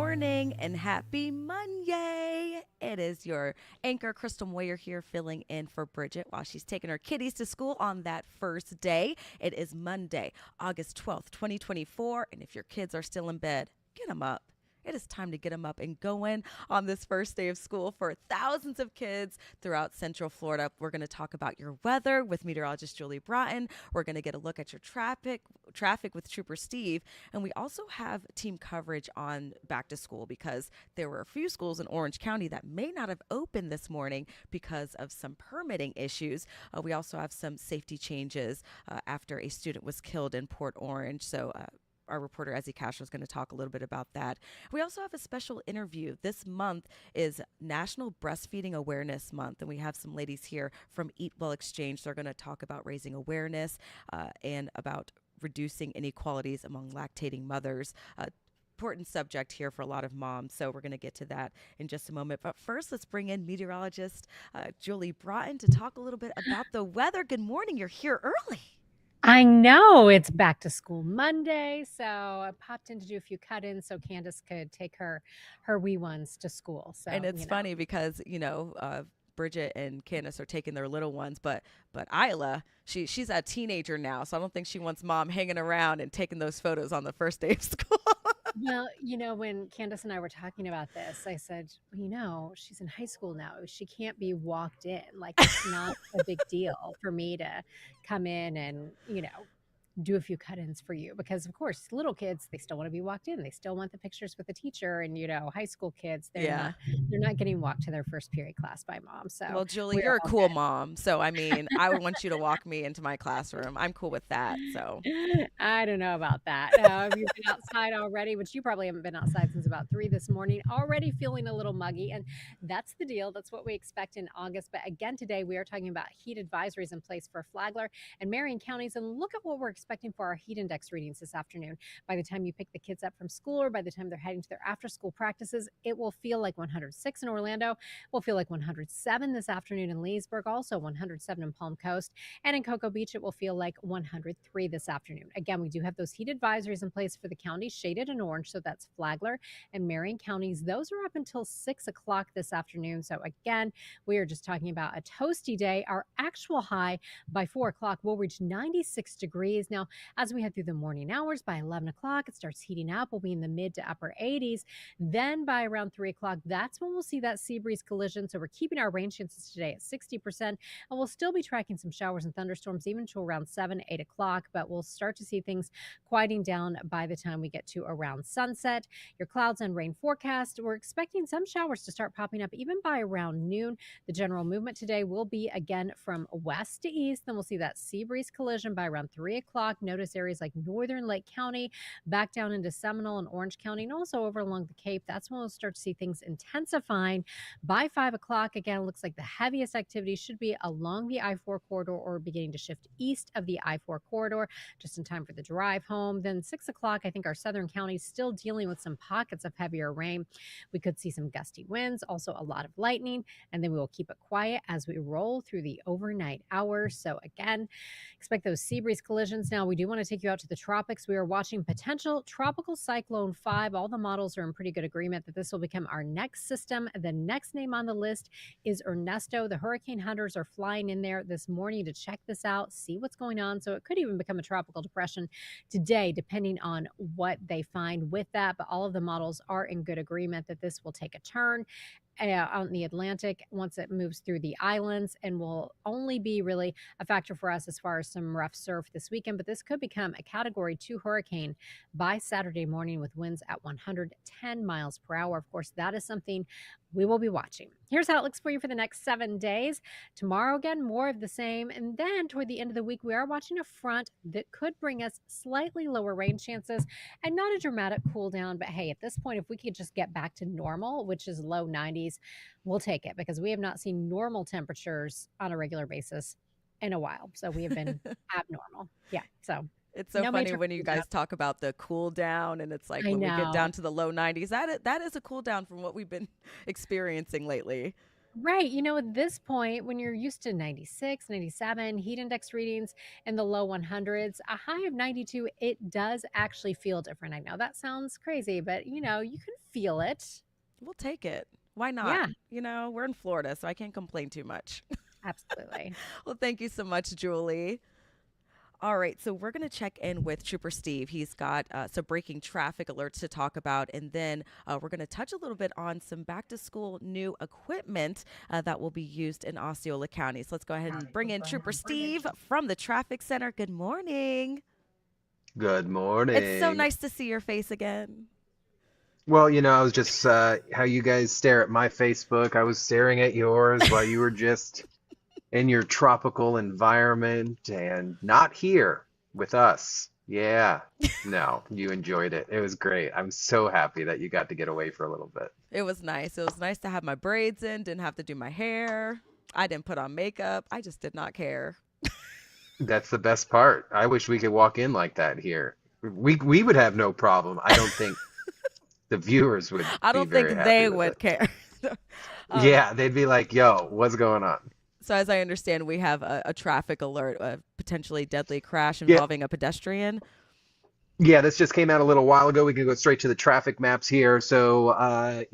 morning and happy Monday. It is your anchor, Crystal Moyer, here filling in for Bridget while she's taking her kiddies to school on that first day. It is Monday, August 12th, 2024. And if your kids are still in bed, get them up. It is time to get them up and going on this first day of school for thousands of kids throughout Central Florida. We're going to talk about your weather with meteorologist Julie Broughton. We're going to get a look at your traffic with Trooper Steve. And we also have team coverage on back to school because there were a few schools in Orange County that may not have opened this morning because of some permitting issues. We also have some safety changes after a student was killed in Port Orange. So our reporter Ezzy Castro is going to talk a little bit about that. We also have a special interview. This month is National Breastfeeding Awareness Month, and we have some ladies here from Eat Well Exchange. They're going to talk about raising awareness and about reducing inequalities among lactating mothers. Important subject here for a lot of moms, so we're going to get to that in just a moment. But first, let's bring in meteorologist Julie Broughton to talk a little bit about the weather. Good morning. You're here early. I know it's back to school Monday, so I popped in to do a few cut-ins so Candace could take her wee ones to school. So, And it's funny because, Bridget and Candace are taking their little ones, but Isla, she's a teenager now, so I don't think she wants mom hanging around and taking those photos on the first day of school. Well, when Candace and I were talking about this, I said, she's in high school now. She can't be walked in. Like, it's not a big deal for me to come in and, do a few cut-ins for you because of course little kids, they still want to be walked in. They still want the pictures with the teacher, and high school kids, they're not getting walked to their first period class by mom. So well, Julie, you're a cool mom, so I mean I would want you to walk me into my classroom. I'm cool with that. So I don't know about that. Have you been outside already? Which you probably haven't been outside since about 3 this morning, already feeling a little muggy, and that's the deal. That's what we expect in August. But again, today we are talking about heat advisories in place for Flagler and Marion counties, and look at what we're expecting for our heat index readings this afternoon. By the time you pick the kids up from school or by the time they're heading to their after school practices, it will feel like 106 in Orlando. Will feel like 107 this afternoon in Leesburg, also 107 in Palm Coast, and in Cocoa Beach it will feel like 103 this afternoon. Again, we do have those heat advisories in place for the counties shaded in orange, so that's Flagler and Marion counties. Those are up until 6 o'clock this afternoon. So again, we are just talking about a toasty day. Our actual high by 4 o'clock will reach 96 degrees. Now, as we head through the morning hours, by 11 o'clock, it starts heating up. We'll be in the mid to upper 80s. Then by around 3 o'clock, that's when we'll see that sea breeze collision. So we're keeping our rain chances today at 60%, and we'll still be tracking some showers and thunderstorms even to around 7, 8 o'clock, but we'll start to see things quieting down by the time we get to around sunset. Your clouds and rain forecast, we're expecting some showers to start popping up even by around noon. The general movement today will be again from west to east. Then we'll see that sea breeze collision by around 3 o'clock. Notice areas like northern Lake County, back down into Seminole and Orange County, and also over along the Cape. That's when we'll start to see things intensifying by 5 o'clock. Again, it looks like the heaviest activity should be along the I-4 corridor or beginning to shift east of the I-4 corridor, just in time for the drive home. Then 6 o'clock, I think our southern counties still dealing with some pockets of heavier rain. We could see some gusty winds, also a lot of lightning, and then we will keep it quiet as we roll through the overnight hours. So again, expect those sea breeze collisions. Now, we do want to take you out to the tropics. We are watching potential tropical cyclone 5. All the models are in pretty good agreement that this will become our next system. The next name on the list is Ernesto. The hurricane hunters are flying in there this morning to check this out, see what's going on. So it could even become a tropical depression today, depending on what they find with that. But all of the models are in good agreement that this will take a turn out in the Atlantic once it moves through the islands, and will only be really a factor for us as far as some rough surf this weekend. But this could become a Category 2 hurricane by Saturday morning with winds at 110 miles per hour. Of course, that is something we will be watching. Here's how it looks for you for the next 7 days. Tomorrow, again, more of the same. And then toward the end of the week, we are watching a front that could bring us slightly lower rain chances and not a dramatic cool down. But hey, at this point, if we could just get back to normal, which is low 90s, we'll take it, because we have not seen normal temperatures on a regular basis in a while. So we have been abnormal. Yeah. So it's so funny when you guys talk about the cool down, and it's like when we get down to the low 90s, that is a cool down from what we've been experiencing lately. Right. You know, at this point, when you're used to 96, 97 heat index readings in the low 100s, a high of 92, it does actually feel different. I know that sounds crazy, but you can feel it. We'll take it. Why not? Yeah, We're in Florida, so I can't complain too much. absolutely. Well, thank you so much, Julie. All right, so we're going to check in with Trooper Steve. He's got some breaking traffic alerts to talk about, and then we're going to touch a little bit on some back to school new equipment that will be used in Osceola County. So let's go ahead and bring in Trooper Steve from the Traffic Center. Good morning. Good It's so morning. nice to see your face again. Well, I was just how you guys stare at my Facebook. I was staring at yours while you were just in your tropical environment and not here with us. Yeah. No, you enjoyed it. It was great. I'm so happy that you got to get away for a little bit. It was nice. It was nice to have my braids in, didn't have to do my hair. I didn't put on makeup. I just did not care. That's the best part. I wish we could walk in like that here. We would have no problem. I don't think the viewers would I be don't think very happy they with would it. care. um, Yeah, they'd be like, "Yo, what's going on?" so, as I understand, we have a traffic alert, a potentially deadly crash Yeah, involving a pedestrian. Yeah, this just came out a little while ago. We can go straight to the traffic maps here. So,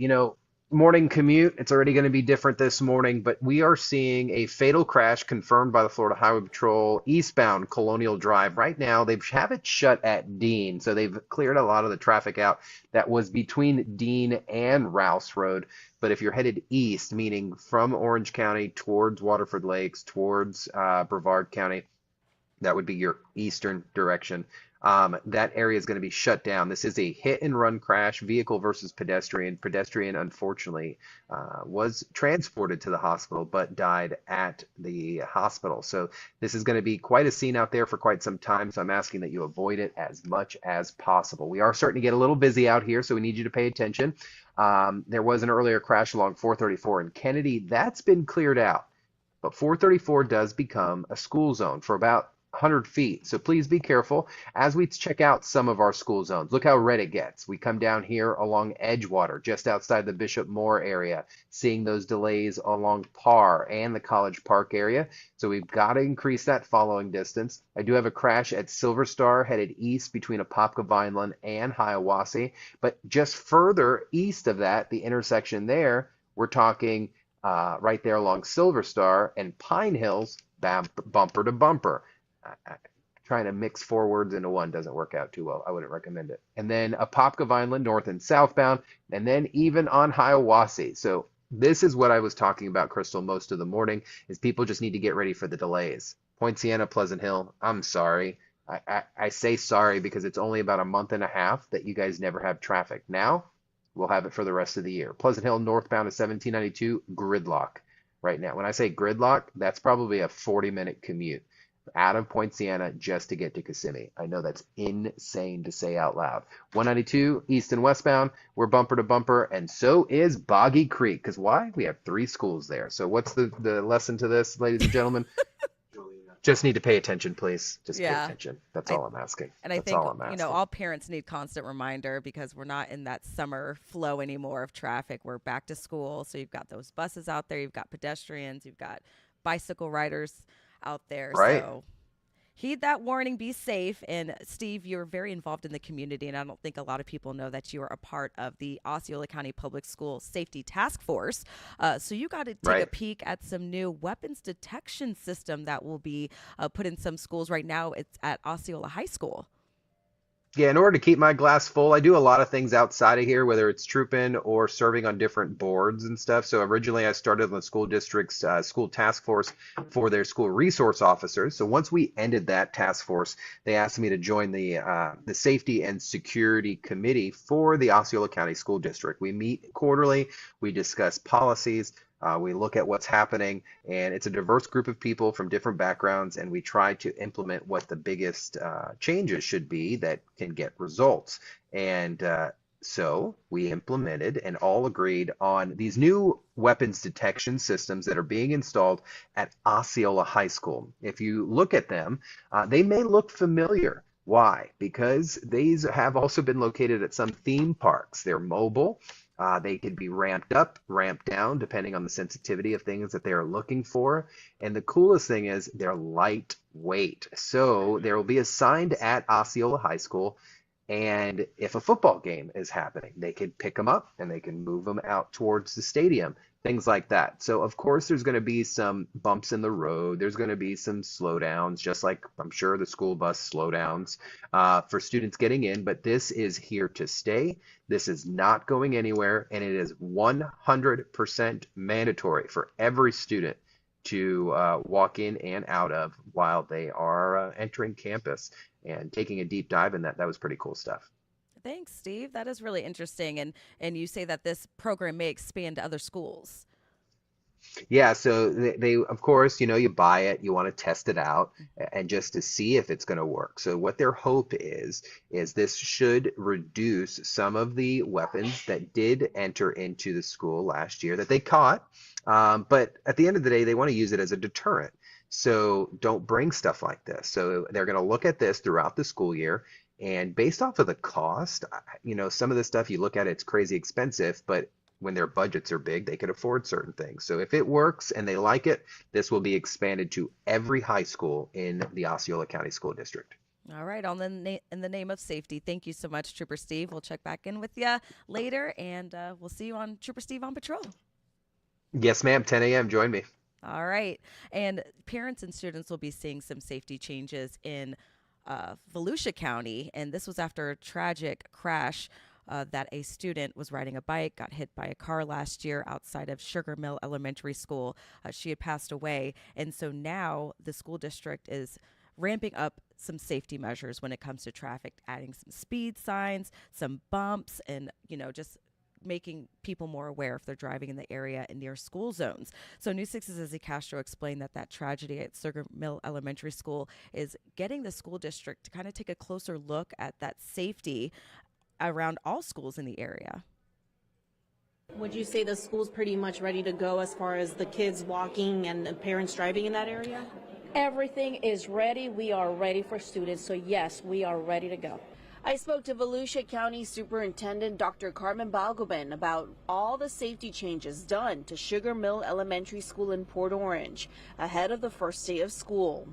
morning commute, it's already going to be different this morning, but we are seeing a fatal crash confirmed by the Florida Highway Patrol eastbound Colonial Drive. Right now, they have it shut at Dean, so they've cleared a lot of the traffic out that was between Dean and Rouse Road. But if you're headed east, meaning from Orange County towards Waterford Lakes, towards Brevard County, that would be your eastern direction. That area is going to be shut down. This is a hit and run crash, vehicle versus pedestrian. Pedestrian, unfortunately, was transported to the hospital but died at the hospital. So this is going to be quite a scene out there for quite some time. So I'm asking that you avoid it as much as possible. We are starting to get a little busy out here, so we need you to pay attention. There was an earlier crash along 434 in Kennedy. That's been cleared out. But 434 does become a school zone for about 100 feet. So please be careful as we check out some of our school zones. Look how red it gets. We come down here along Edgewater, just outside the Bishop Moore area, seeing those delays along Parr and the College Park area. So we've got to increase that following distance. I do have a crash at Silver Star headed east between Apopka Vineland and Hiawassee. But just further east of that, the intersection there, we're talking right there along Silver Star and Pine Hills, bumper to bumper. Trying to mix four words into one doesn't work out too well. I wouldn't recommend it. And then Apopka Vineland, north and southbound, and then even on Hiawassee. So this is what I was talking about, Crystal, most of the morning, is people just need to get ready for the delays. Point Siena, Pleasant Hill, I'm sorry. I say sorry because it's only about a month and a half that you guys never have traffic. Now, we'll have it for the rest of the year. Pleasant Hill northbound is 1792, gridlock right now. When I say gridlock, that's probably a 40-minute commute out of Point Siena just to get to Kissimmee. I know that's insane to say out loud. 192 east and westbound, we're bumper to bumper, and so is Boggy Creek. Because why? We have three schools there. So what's the lesson to this, ladies and gentlemen? Just need to pay attention, please. Just pay Yeah. attention. That's I all I'm asking. and I That's think all I'm asking. all parents need constant reminder because we're not in that summer flow anymore of traffic. We're back to school, so you've got those buses out there, you've got pedestrians, you've got bicycle riders out there. Right. So heed that warning, be safe. And Steve, you're very involved in the community, and I don't think a lot of people know that you are a part of the Osceola County Public School Safety Task Force. So you got to take a Right. peek at some new weapons detection system that will be put in some schools right now. It's at Osceola High School. Yeah, in order to keep my glass full, I do a lot of things outside of here, whether it's trooping or serving on different boards and stuff. So originally, I started on the school district's school task force for their school resource officers. So once we ended that task force, they asked me to join the safety and security committee for the Osceola County School District. We meet quarterly, we discuss policies. We look at what's happening, and it's a diverse group of people from different backgrounds, and we try to implement what the biggest changes should be that can get results. And so we implemented and all agreed on these new weapons detection systems that are being installed at Osceola High School. If you look at them, they may look familiar. Why? Because these have also been located at some theme parks. They're mobile. They could be ramped up, ramped down, depending on the sensitivity of things that they are looking for. And the coolest thing is they're lightweight. So there will be assigned at Osceola High School. And if a football game is happening, they could pick them up and they can move them out towards the stadium, things like that. So, of course, there's going to be some bumps in the road. There's going to be some slowdowns, just like I'm sure the school bus slowdowns for students getting in. But this is here to stay. This is not going anywhere. And it is 100% mandatory for every student to walk in and out of while they are entering campus. And taking a deep dive in that, that was pretty cool stuff. Thanks, Steve. That is really interesting. And you say that this program may expand to other schools. Yeah, so they of course, you buy it, you want to test it out and just to see if it's going to work. So what their hope is this should reduce some of the weapons that did enter into the school last year that they caught. But at the end of the day, they want to use it as a deterrent. So don't bring stuff like this. So they're going to look at this throughout the school year. And based off of the cost, some of the stuff you look at, it's crazy expensive, but when their budgets are big, they can afford certain things. So if it works and they like it, this will be expanded to every high school in the Osceola County School District. All right, in the name of safety, thank you so much, Trooper Steve. We'll check back in with you later, and we'll see you on Trooper Steve on patrol. Yes, ma'am. 10 a.m. Join me. All right, and parents and students will be seeing some safety changes in Volusia County, and this was after a tragic crash that a student was riding a bike, got hit by a car last year outside of Sugar Mill Elementary School. She had passed away, and so now the school district is ramping up some safety measures when it comes to traffic, adding some speed signs, some bumps, and just making people more aware if they're driving in the area and near school zones. So News 6's Izzy Castro explained that tragedy at Sugar Mill Elementary School is getting the school district to kind of take a closer look at that safety around all schools in the area. Would you say the school's pretty much ready to go as far as the kids walking and the parents driving in that area? Everything is ready. We are ready for students. So yes, we are ready to go. I spoke to Volusia County Superintendent Dr. Carmen Balgobin about all the safety changes done to Sugar Mill Elementary School in Port Orange ahead of the first day of school.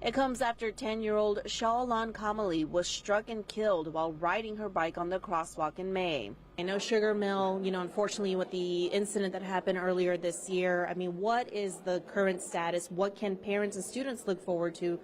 It comes after 10-year-old Sha'alan Kamali was struck and killed while riding her bike on the crosswalk in May. I know Sugar Mill, unfortunately with the incident that happened earlier this year, what is the current status? What can parents and students look forward to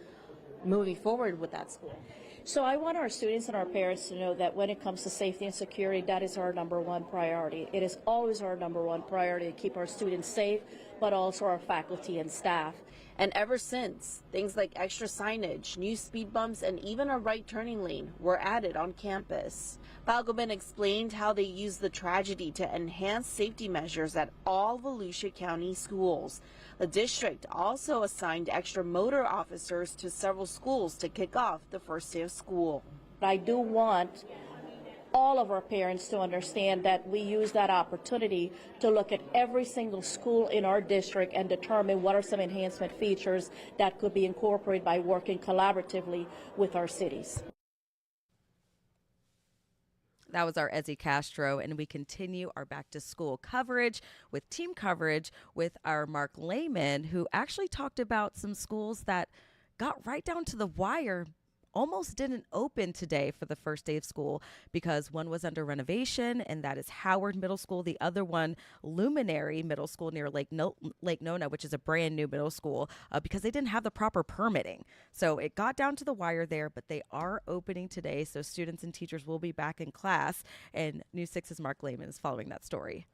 moving forward with that school? So I want our students and our parents to know that when it comes to safety and security, that is our number one priority. It is always our number one priority to keep our students safe, but also our faculty and staff. And ever since, things like extra signage, new speed bumps, and even a right turning lane were added on campus. Balgobin explained how they used the tragedy to enhance safety measures at all Volusia County schools. The district also assigned extra motor officers to several schools to kick off the first day of school. I do want all of our parents to understand that we use that opportunity to look at every single school in our district and determine what are some enhancement features that could be incorporated by working collaboratively with our cities. That was our Ezzy Castro, and we continue our back to school coverage with team coverage with our Mark Lehman, who actually talked about some schools that got right down to the wire, almost didn't open today for the first day of school because one was under renovation, and that is Howard Middle School. The other one, Luminary Middle School near Lake Nona, which is a brand new middle school, because they didn't have the proper permitting. So it got down to the wire there, but they are opening today, so students and teachers will be back in class. And News 6's Mark Lehman is following that story.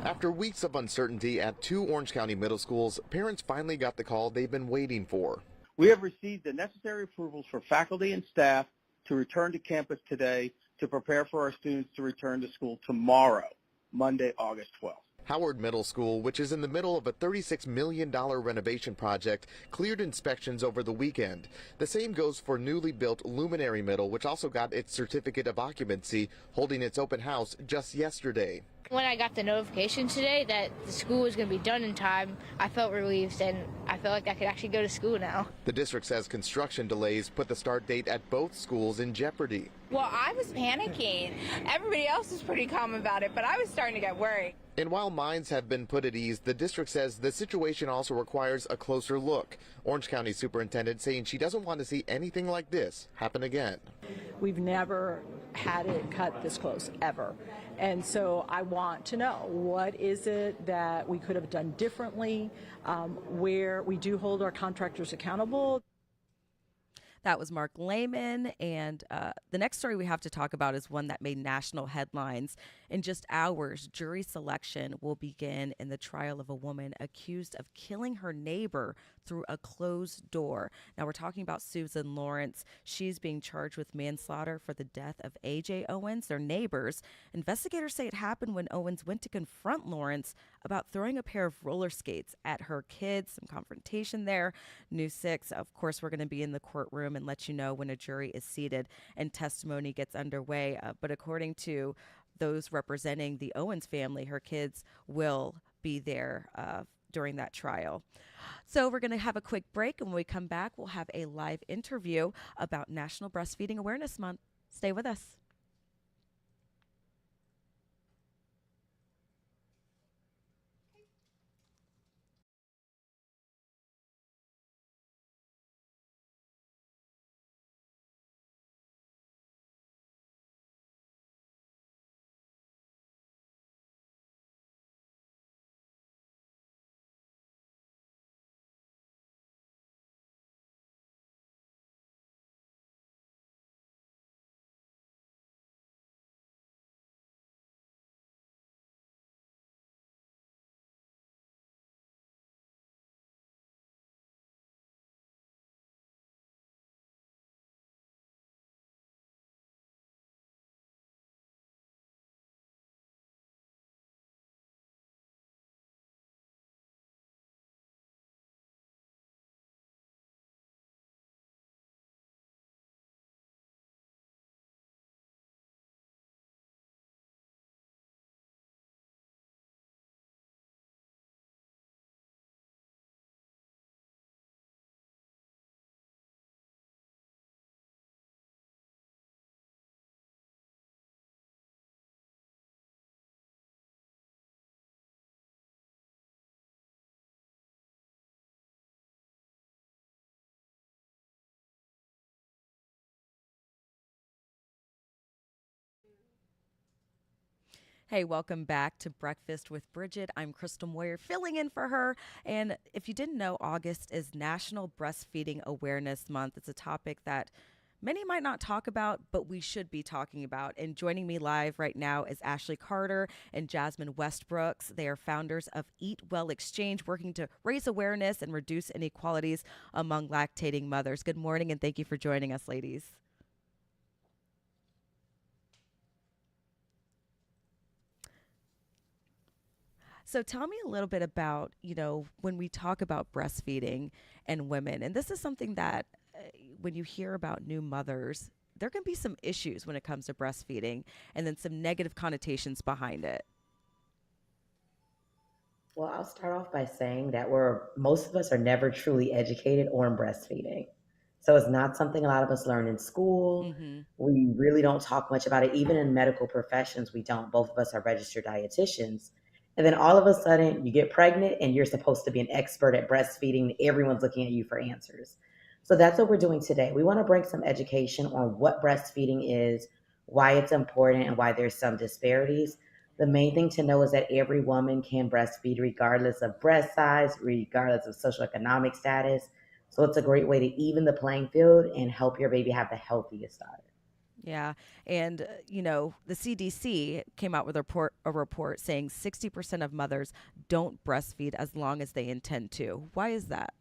After weeks of uncertainty at two Orange County middle schools, parents finally got the call they've been waiting for. We have received the necessary approvals for faculty and staff to return to campus today to prepare for our students to return to school tomorrow, Monday, August 12th. Howard Middle School, which is in the middle of a $36 million renovation project, cleared inspections over the weekend. The same goes for newly built Luminary Middle, which also got its certificate of occupancy, holding its open house just yesterday. When I got the notification today that the school was going to be done in time, I felt relieved and I felt like I could actually go to school now. The district says construction delays put the start date at both schools in jeopardy. Well, I was panicking. Everybody else was pretty calm about it, but I was starting to get worried. And while minds have been put at ease, the district says the situation also requires a closer look. Orange County Superintendent saying she doesn't want to see anything like this happen again. We've never had it cut this close, ever. And so I want to know, what is it that we could have done differently, where we do hold our contractors accountable. That was Mark Lehman. And the next story we have to talk about is one that made national headlines. In just hours, jury selection will begin in the trial of a woman accused of killing her neighbor through a closed door. Now, we're talking about Susan Lawrence. She's being charged with manslaughter for the death of A.J. Owens, their neighbors. Investigators say it happened when Owens went to confront Lawrence about throwing a pair of roller skates at her kids. Some confrontation there. News 6, of course, we're going to be in the courtroom and let you know when a jury is seated and testimony gets underway. But according to those representing the Owens family, her kids will be there during that trial. So we're going to have a quick break, and when we come back, we'll have a live interview about National Breastfeeding Awareness Month. Stay with us. Hey, welcome back to Breakfast with Bridgett. I'm Crystal Moyer, filling in for her. And if you didn't know, August is National Breastfeeding Awareness Month. It's a topic that many might not talk about, but we should be talking about. And joining me live right now is Ashley Carter and Jasmine Westbrooks. They are founders of Eat Well Exchange, working to raise awareness and reduce inequalities among lactating mothers. Good morning, and thank you for joining us, ladies. So tell me a little bit about, when we talk about breastfeeding and women, and this is something that when you hear about new mothers, there can be some issues when it comes to breastfeeding and then some negative connotations behind it. Well, I'll start off by saying that most of us are never truly educated on breastfeeding. So it's not something a lot of us learn in school. Mm-hmm. We really don't talk much about it. Even in medical professions, we don't. Both of us are registered dietitians. And then all of a sudden, you get pregnant and you're supposed to be an expert at breastfeeding. Everyone's looking at you for answers. So that's what we're doing today. We want to bring some education on what breastfeeding is, why it's important, and why there's some disparities. The main thing to know is that every woman can breastfeed regardless of breast size, regardless of socioeconomic status. So it's a great way to even the playing field and help your baby have the healthiest start. Yeah. And, the CDC came out with a report saying 60% of mothers don't breastfeed as long as they intend to. Why is that?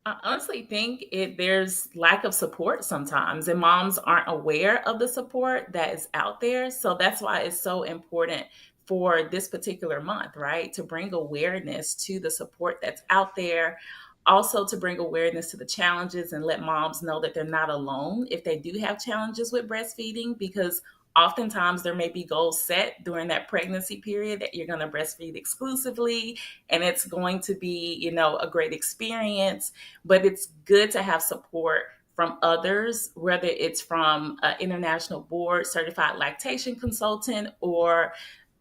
I honestly think there's lack of support sometimes, and moms aren't aware of the support that is out there. So that's why it's so important for this particular month, right? To bring awareness to the support that's out there. Also to bring awareness to the challenges and let moms know that they're not alone if they do have challenges with breastfeeding, because Oftentimes, there may be goals set during that pregnancy period that you're going to breastfeed exclusively, and it's going to be, a great experience. But it's good to have support from others, whether it's from an international board certified lactation consultant or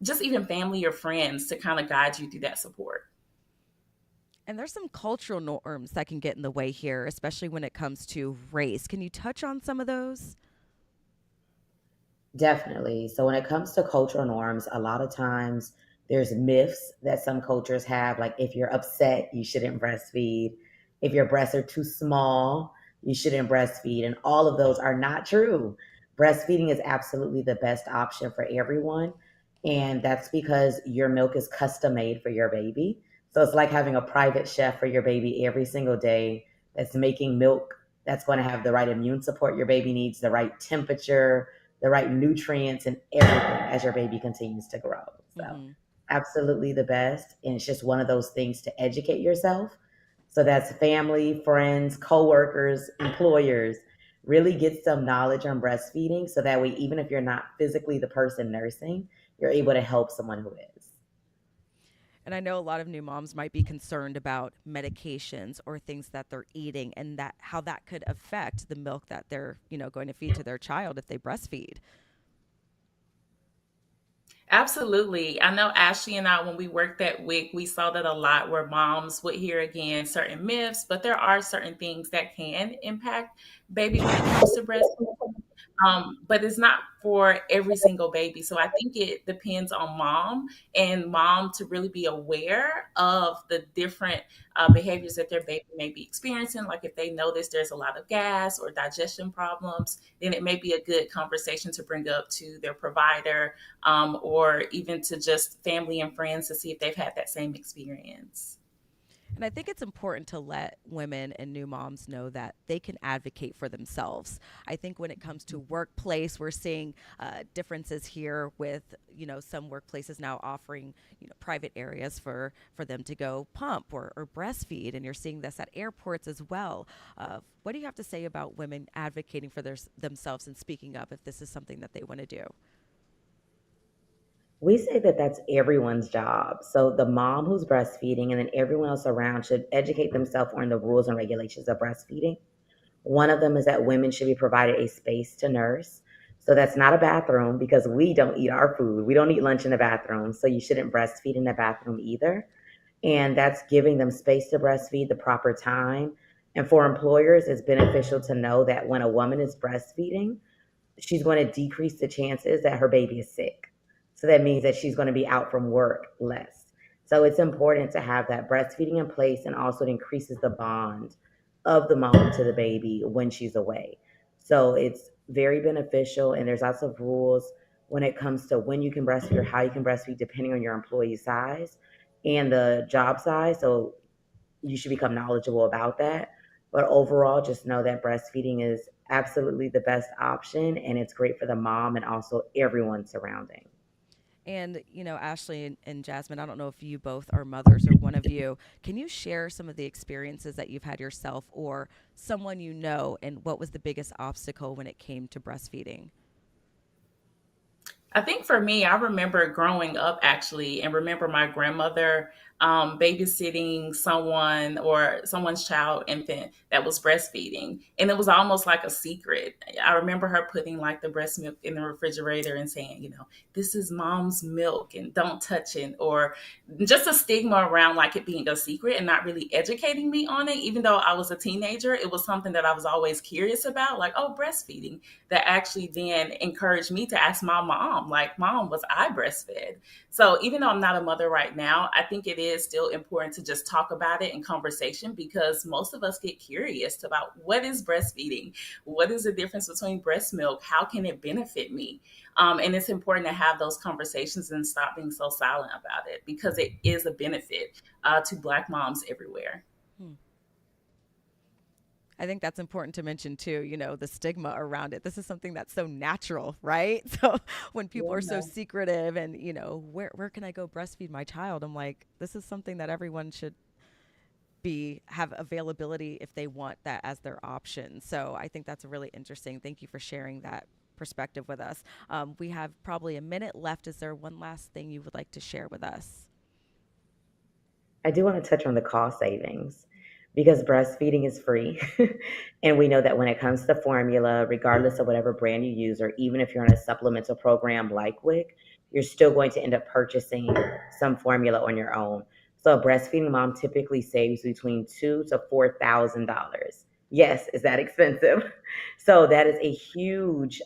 just even family or friends to kind of guide you through that support. And there's some cultural norms that can get in the way here, especially when it comes to race. Can you touch on some of those? Definitely. So when it comes to cultural norms, a lot of times there's myths that some cultures have, like if you're upset, you shouldn't breastfeed. If your breasts are too small, you shouldn't breastfeed. And all of those are not true. Breastfeeding is absolutely the best option for everyone. And that's because your milk is custom made for your baby. So it's like having a private chef for your baby every single day that's making milk that's going to have the right immune support your baby needs, the right temperature, the right nutrients and everything as your baby continues to grow. So, Mm-hmm. absolutely the best. And it's just one of those things to educate yourself. So, that's family, friends, coworkers, employers. Really get some knowledge on breastfeeding so that way, even if you're not physically the person nursing, you're able to help someone who is. And I know a lot of new moms might be concerned about medications or things that they're eating and that how that could affect the milk that they're, going to feed to their child if they breastfeed. Absolutely. I know Ashley and I, when we worked at WIC, we saw that a lot where moms would hear again certain myths, but there are certain things that can impact baby when it comes to breastfeeding. But it's not for every single baby. So I think it depends on mom to really be aware of the different behaviors that their baby may be experiencing. Like if they notice there's a lot of gas or digestion problems, then it may be a good conversation to bring up to their provider, or even to just family and friends to see if they've had that same experience. And I think it's important to let women and new moms know that they can advocate for themselves. I think when it comes to workplace, we're seeing differences here with, some workplaces now offering, private areas for them to go pump or breastfeed. And you're seeing this at airports as well. What do you have to say about women advocating for themselves and speaking up if this is something that they want to do? We say that that's everyone's job. So the mom who's breastfeeding and then everyone else around should educate themselves on the rules and regulations of breastfeeding. One of them is that women should be provided a space to nurse. So that's not a bathroom because we don't eat our food. We don't eat lunch in the bathroom. So you shouldn't breastfeed in the bathroom either. And that's giving them space to breastfeed the proper time. And for employers, it's beneficial to know that when a woman is breastfeeding, she's going to decrease the chances that her baby is sick. So that means that she's going to be out from work less. So it's important to have that breastfeeding in place, and also it increases the bond of the mom to the baby when she's away. So it's very beneficial. And there's lots of rules when it comes to when you can breastfeed or how you can breastfeed, depending on your employee size and the job size. So you should become knowledgeable about that. But overall, just know that breastfeeding is absolutely the best option, and it's great for the mom and also everyone surrounding. And, Ashley and Jasmine, I don't know if you both are mothers or one of you. Can you share some of the experiences that you've had yourself or someone you know, and what was the biggest obstacle when it came to breastfeeding? I think for me, I remember growing up actually, and remember my grandmother babysitting someone or someone's child, infant that was breastfeeding. And it was almost like a secret. I remember her putting like the breast milk in the refrigerator and saying, this is mom's milk and don't touch it. Or just a stigma around like it being a secret and not really educating me on it. Even though I was a teenager, it was something that I was always curious about, like, oh, breastfeeding, that actually then encouraged me to ask my mom, like, Mom, was I breastfed? So even though I'm not a mother right now, I think it is still important to just talk about it in conversation, because most of us get curious about what is breastfeeding? What is the difference between breast milk? How can it benefit me? And it's important to have those conversations and stop being so silent about it, because it is a benefit to Black moms everywhere. Hmm. I think that's important to mention too, the stigma around it. This is something that's so natural, right? So when people are so Yeah. secretive and, where can I go breastfeed my child? I'm like, this is something that everyone should have availability if they want that as their option. So I think that's really interesting. Thank you for sharing that perspective with us. We have probably a minute left. Is there one last thing you would like to share with us? I do want to touch on the cost savings because breastfeeding is free. And we know that when it comes to formula, regardless of whatever brand you use, or even if you're on a supplemental program like WIC, you're still going to end up purchasing some formula on your own. So a breastfeeding mom typically saves between $2,000 to $4,000. Yes, is that expensive? So that is a huge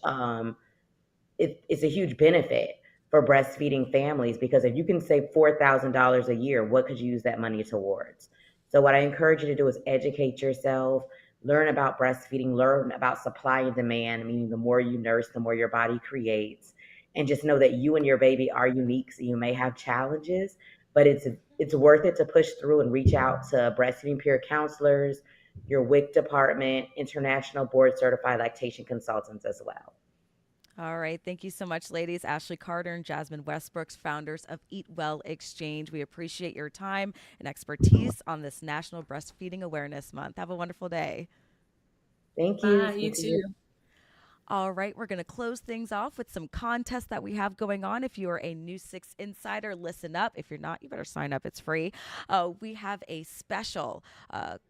it's a huge benefit for breastfeeding families because if you can save $4,000 a year, what could you use that money towards? So, what I encourage you to do is educate yourself, learn about breastfeeding, learn about supply and demand, meaning the more you nurse, the more your body creates. And just know that you and your baby are unique, so you may have challenges, but it's worth it to push through and reach out to breastfeeding peer counselors, your WIC department, international board certified lactation consultants as well. All right. Thank you so much, ladies. Ashley Carter and Jasmine Westbrooks, founders of Eat Well Exchange. We appreciate your time and expertise on this National Breastfeeding Awareness Month. Have a wonderful day. Thank you. Bye, you too. All right, we're going to close things off with some contests that we have going on. If you are a New Six Insider, listen up. If you're not, you better sign up. It's free. We have a special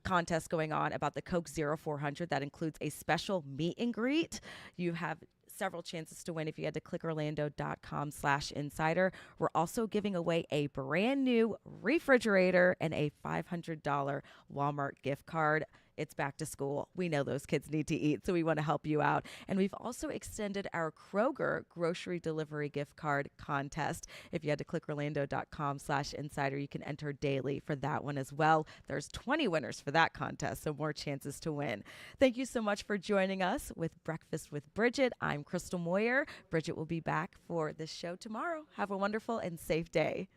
contest going on about the Coke Zero 400 that includes a special meet and greet. You have several chances to win if you head to clickorlando.com/insider. We're also giving away a brand new refrigerator and a $500 Walmart gift card. It's back to school. We know those kids need to eat, so we want to help you out. And we've also extended our Kroger grocery delivery gift card contest. If you head to clickorlando.com/insider, you can enter daily for that one as well. There's 20 winners for that contest, so more chances to win. Thank you so much for joining us with Breakfast with Bridgett. I'm Crystal Moyer. Bridgett will be back for this show tomorrow. Have a wonderful and safe day.